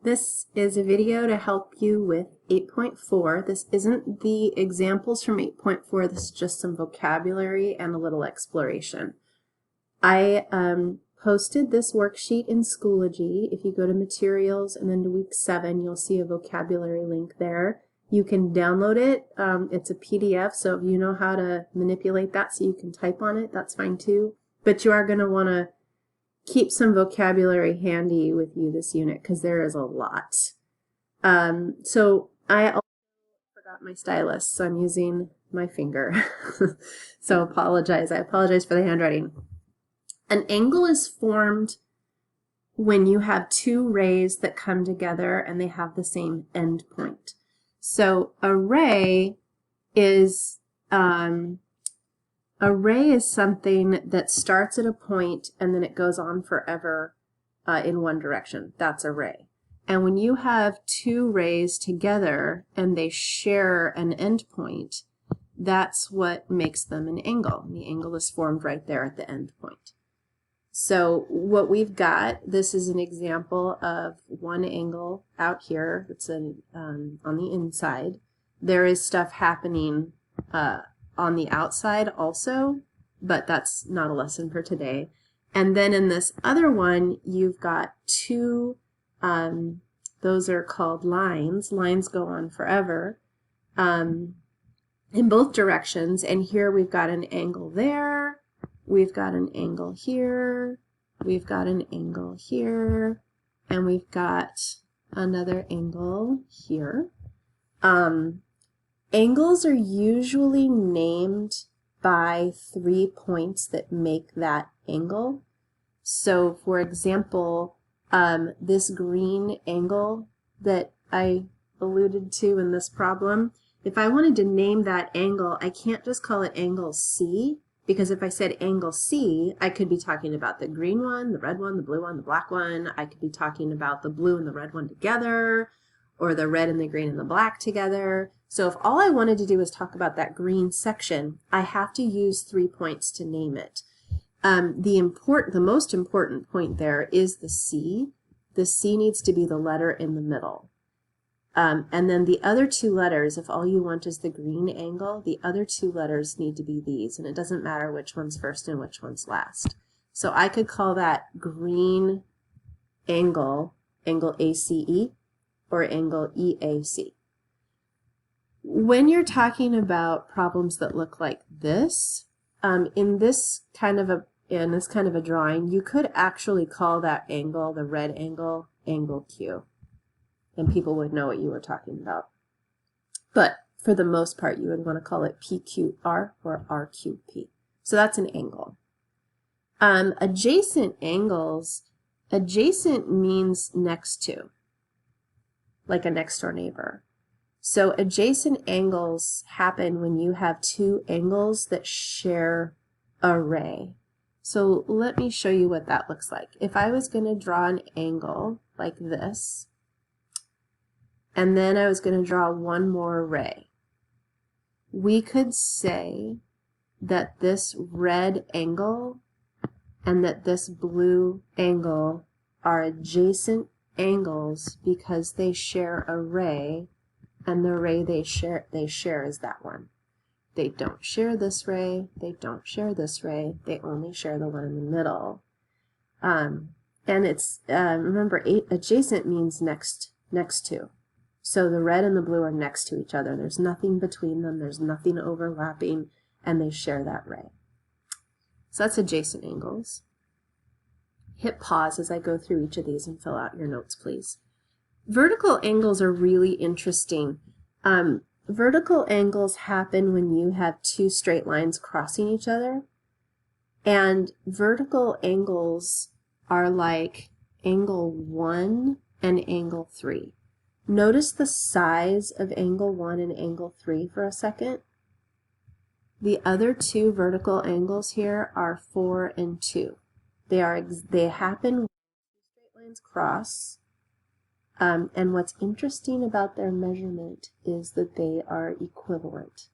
This is a video to help you with 8.4. This isn't the examples from 8.4. This is just some vocabulary and a little exploration. I posted this worksheet in Schoology. If you go to Materials and then to Week 7, you'll see a vocabulary link there. You can download it. It's a PDF, so if you know how to manipulate that so you can type on it, that's fine too. But you are going to want to keep some vocabulary handy with you this unit because there is a lot. So I also forgot my stylus, so I'm using my finger. So I apologize for the handwriting. An angle is formed when you have two rays that come together and they have the same end point. So a ray is something that starts at a point and then it goes on forever in one direction. That's a ray. And when you have two rays together and they share an endpoint, that's what makes them an angle. The angle is formed right there at the end point. So what we've got, this is an example of one angle out here that's on the inside. There is stuff happening on the outside also, but that's not a lesson for today. And then in this other one, you've got two, those are called lines. Lines go on forever in both directions. And here we've got an angle there, we've got an angle here, we've got an angle here, and we've got another angle here. Angles are usually named by 3 points that make that angle. So for example, this green angle that I alluded to in this problem, if I wanted to name that angle, I can't just call it angle C, because if I said angle C, I could be talking about the green one, the red one, the blue one, the black one. I could be talking about the blue and the red one together, or the red and the green and the black together. So if all I wanted to do is talk about that green section, I have to use 3 points to name it. The most important point there is the C. The C needs to be the letter in the middle. And then the other two letters, if all you want is the green angle, the other two letters need to be these, and it doesn't matter which one's first and which one's last. So I could call that green angle, angle ACE, or angle EAC. When you're talking about problems that look like this, in this kind of a drawing, you could actually call that angle, the red angle, angle Q, and people would know what you were talking about. But for the most part, you would want to call it PQR or RQP. So that's an angle. Adjacent angles, adjacent means next to, like a next door neighbor. So adjacent angles happen when you have two angles that share a ray. So let me show you what that looks like. If I was going to draw an angle like this, and then I was going to draw one more ray, we could say that this red angle and that this blue angle are adjacent angles because they share a ray, and the ray they share is that one. They don't share this ray, they don't share this ray, they only share the one in the middle. And it's, remember, adjacent means next to. So the red and the blue are next to each other. There's nothing between them, there's nothing overlapping, and they share that ray. So that's adjacent angles. Hit pause as I go through each of these and fill out your notes, please. Vertical angles are really interesting. Vertical angles happen when you have two straight lines crossing each other. And vertical angles are like angle 1 and angle 3. Notice the size of angle 1 and angle 3 for a second. The other two vertical angles here are 4 and 2. They happen when two straight lines cross. And what's interesting about their measurement is that they are equivalent.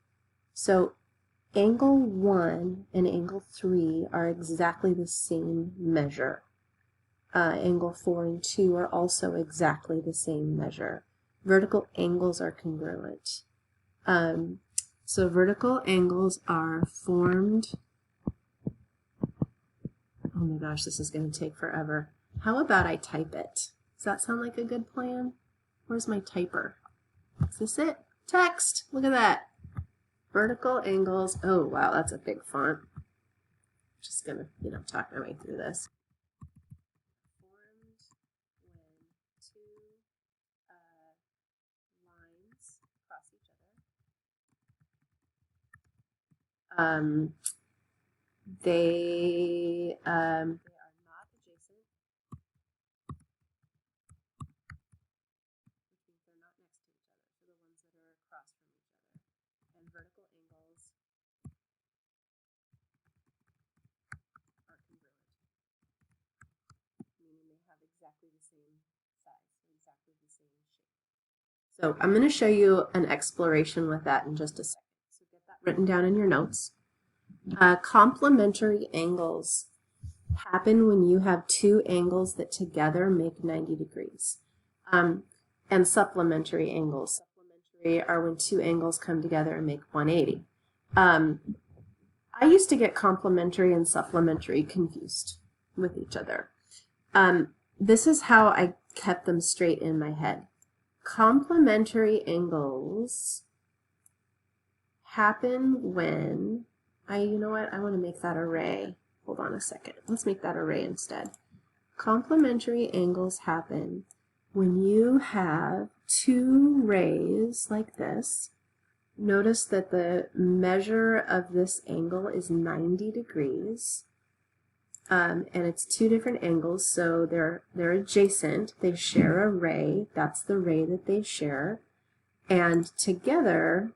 So angle 1 and angle 3 are exactly the same measure. angle 4 and 2 are also exactly the same measure. Vertical angles are congruent. So vertical angles are formed. Oh my gosh, this is going to take forever. How about I type it? Does that sound like a good plan? Where's my typer? Is this it? Text! Look at that. Vertical angles. Oh, wow, that's a big font. Just going to, talk my way through this. Formed when two lines cross each other. They are not adjacent, which means they're not next to each other, so the ones that are across from each other. And vertical angles are congruent, meaning they have exactly the same size, exactly the same shape. So I'm going to show you an exploration with that in just a second. So get that written down in your notes. Complementary angles happen when you have two angles that together make 90 degrees. And supplementary angles. Supplementary are when two angles come together and make 180. I used to get complementary and supplementary confused with each other. This is how I kept them straight in my head. Complementary angles happen when you know what? I want to make that array. Hold on a second. Let's make that array instead. Complementary angles happen when you have two rays like this. Notice that the measure of this angle is 90 degrees. And it's two different angles, so they're adjacent. They share a ray. That's the ray that they share. And together,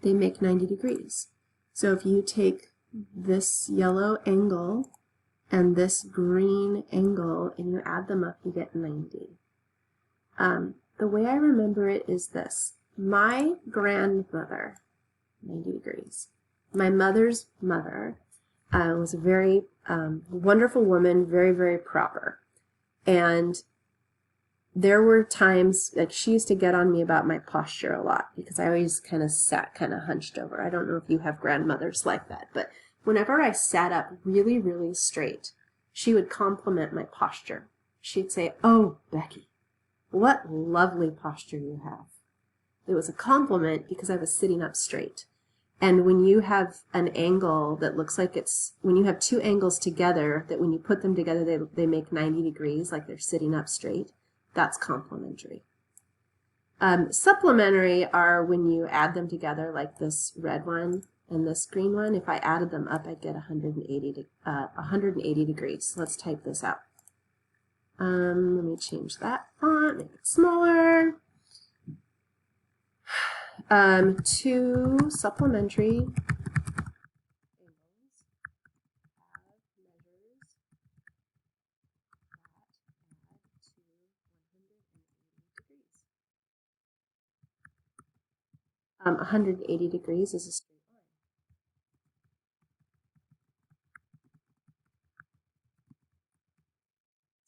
they make 90 degrees. So if you take this yellow angle and this green angle and you add them up, you get 90. The way I remember it is this. My grandmother, 90 degrees. My mother's mother was a very wonderful woman, very, very proper. And there were times that she used to get on me about my posture a lot because I always kind of sat kind of hunched over. I don't know if you have grandmothers like that, but whenever I sat up really, really straight, she would compliment my posture. She'd say, "Oh, Becky, what lovely posture you have." It was a compliment because I was sitting up straight. And when you have an angle that looks like when you have two angles together, that when you put them together, they make 90 degrees, like they're sitting up straight, that's complementary. Supplementary are when you add them together, like this red one and this green one. If I added them up, I'd get 180 degrees. Let's type this out. Let me change that font, make it smaller. Two supplementary angles have measures that add to 180 degrees. 180 degrees is a straight line.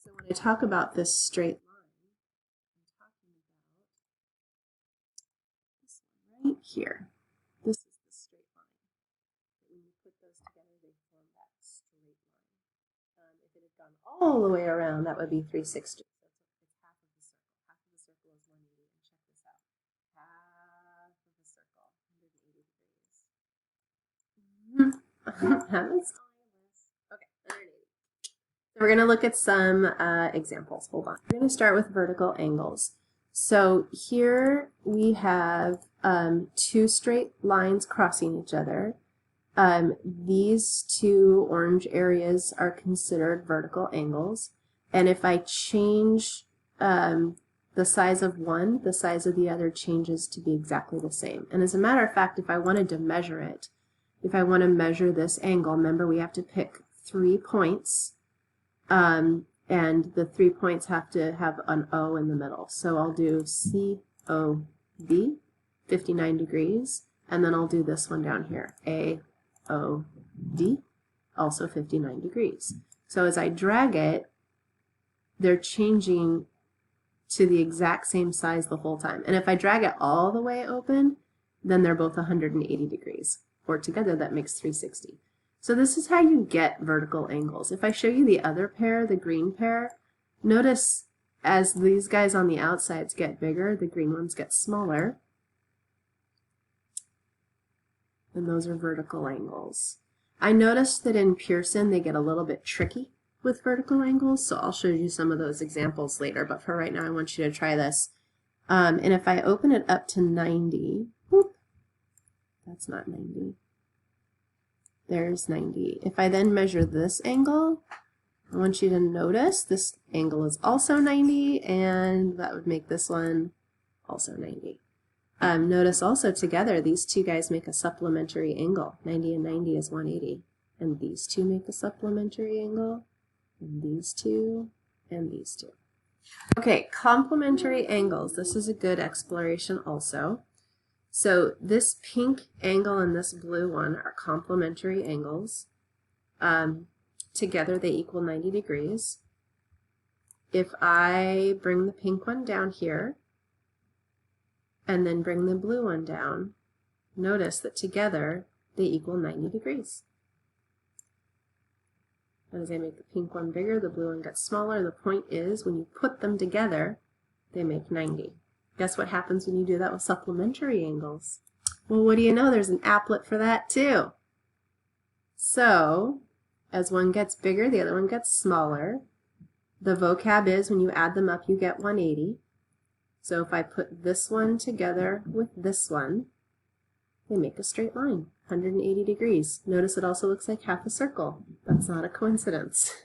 So when I talk about this straight line, I'm talking about this one right here. This is the straight line. When you put those together, they form that straight line. If it had gone all the way around, that would be 360. So it's half of the circle. Half of the circle is 180. And check this out. Half of the circle, 180 degrees. Okay, 180. So we're going to look at some examples. Hold on. We're going to start with vertical angles. So here we have two straight lines crossing each other. These two orange areas are considered vertical angles. And if I change the size of one, the size of the other changes to be exactly the same. And as a matter of fact, if I wanted to measure it, if I want to measure this angle, remember we have to pick 3 points. And the 3 points have to have an O in the middle. So I'll do COD, 59 degrees, and then I'll do this one down here, AOD, also 59 degrees. So as I drag it, they're changing to the exact same size the whole time. And if I drag it all the way open, then they're both 180 degrees. Or together that makes 360. So this is how you get vertical angles. If I show you the other pair, the green pair, notice as these guys on the outsides get bigger, the green ones get smaller. And those are vertical angles. I noticed that in Pearson they get a little bit tricky with vertical angles, so I'll show you some of those examples later, but for right now I want you to try this. And if I open it up to 90, whoop, that's not 90. There's 90. If I then measure this angle, I want you to notice this angle is also 90, and that would make this one also 90. Notice also together these two guys make a supplementary angle. 90 and 90 is 180. And these two make a supplementary angle. And these two, and these two. Okay, complementary angles. This is a good exploration also. So this pink angle and this blue one are complementary angles. Together they equal 90 degrees. If I bring the pink one down here and then bring the blue one down, notice that together they equal 90 degrees. As I make the pink one bigger, the blue one gets smaller. The point is, when you put them together, they make 90. Guess what happens when you do that with supplementary angles? Well, what do you know? There's an applet for that too. So, as one gets bigger, the other one gets smaller. The vocab is when you add them up, you get 180. So if I put this one together with this one, they make a straight line, 180 degrees. Notice it also looks like half a circle. That's not a coincidence.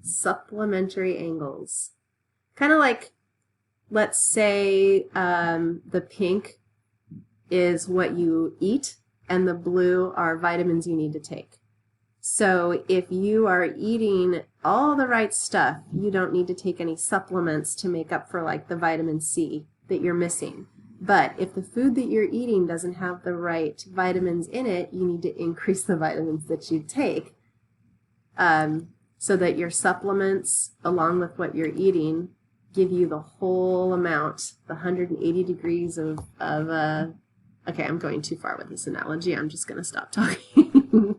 Supplementary angles. Kind of like, let's say the pink is what you eat and the blue are vitamins you need to take. So if you are eating all the right stuff, you don't need to take any supplements to make up for like the vitamin C that you're missing. But if the food that you're eating doesn't have the right vitamins in it, you need to increase the vitamins that you take so that your supplements, along with what you're eating, give you the whole amount, the 180 degrees of okay, I'm going too far with this analogy. I'm just going to stop talking.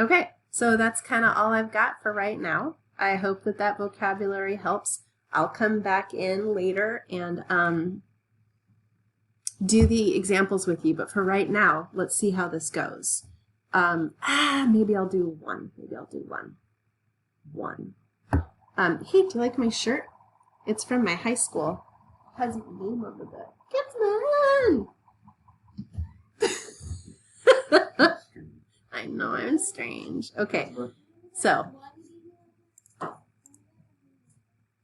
Okay, so that's kind of all I've got for right now. I hope that that vocabulary helps. I'll come back in later and do the examples with you, but for right now, let's see how this goes. Maybe I'll do one. Maybe I'll do one. Hey, do you like my shirt? It's from my high school. It has my name on the back. Come on! I know I'm strange. Okay, so.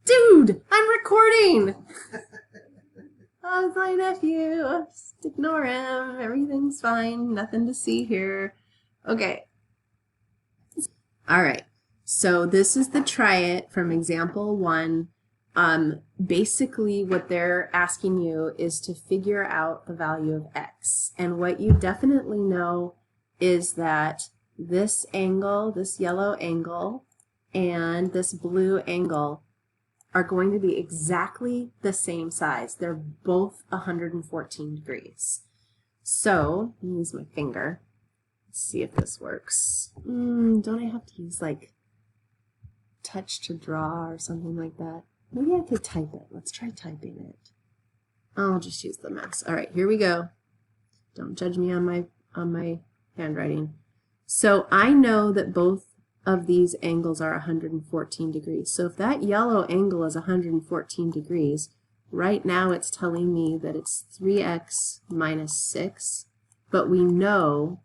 Dude, I'm recording! Oh, it's my nephew. Just ignore him. Everything's fine. Nothing to see here. Okay. All right. So this is the try it from example 1. Basically what they're asking you is to figure out the value of x. And what you definitely know is that this angle, this yellow angle, and this blue angle are going to be exactly the same size. They're both 114 degrees. So, let me use my finger. Let's see if this works. Don't I have to use like touch to draw or something like that? Maybe I could type it. Let's try typing it. I'll just use the mouse. All right, here we go. Don't judge me on my handwriting. So I know that both of these angles are 114 degrees. So if that yellow angle is 114 degrees, right now it's telling me that it's 3x minus 6, but we know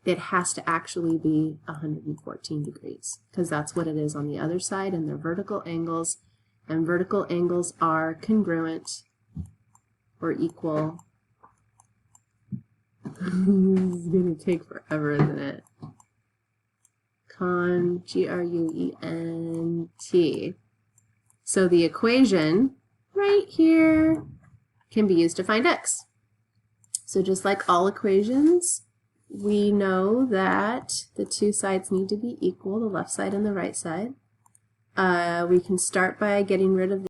it has to actually be 114 degrees because that's what it is on the other side, and they're vertical angles, and vertical angles are congruent or equal. This is going to take forever, isn't it? G-R-U-E-N-T. So the equation right here can be used to find x. So just like all equations, we know that the two sides need to be equal, the left side and the right side. We can start by getting rid of